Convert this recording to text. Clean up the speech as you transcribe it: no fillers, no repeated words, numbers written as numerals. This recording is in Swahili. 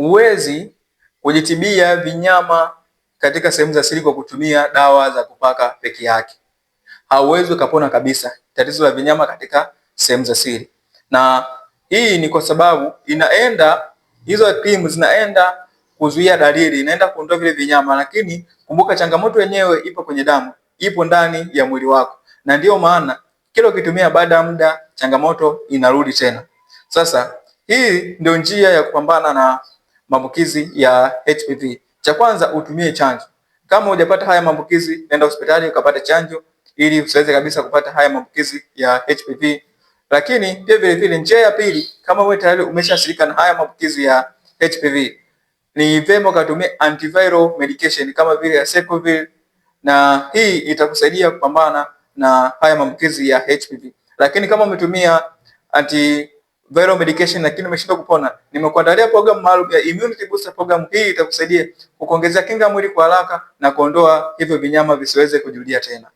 huwezi kujitibia vinyama katika sehemu za siri kwa kutumia dawa za kupaka peke yake. Hauwezi ukapona kabisa tatizo la vinyama katika sehemu za siri, na hii ni kwa sababu hizo krimu zinaenda kuzuia dalili, inaenda kuondoa vile vinyama, lakini kumbuka changamoto yenyewe ipo kwenye damu, ipo ndani ya mwili wako, na ndiyo maana kila ukitumia baada ya muda changamoto inarudi tena. Sasa hii ndio njia ya kupambana na maambukizi ya HPV. Cha kwanza, utumie chanjo. Kama hujapata haya maambukizi, nenda hospitali ukapata chanjo ili usiweze kabisa kupata haya maambukizi ya HPV. Lakini pia vile vile, njia ya pili, kama wewe tayari umeshashirika na haya maambukizi ya HPV, ni vyema ukatumia antiviral medication kama vile Acyclovir, na hii itakusaidia kupambana na haya maambukizi ya HPV. Lakini kama umetumia antiviral medication lakini umeshindwa kupona, nimekuandalia program maalum ya Immunity Booster Program. Hii itakusaidia kukuongezea kinga mwili kwa haraka na kuondoa hivyo vinyama visiweze kujirudia tena.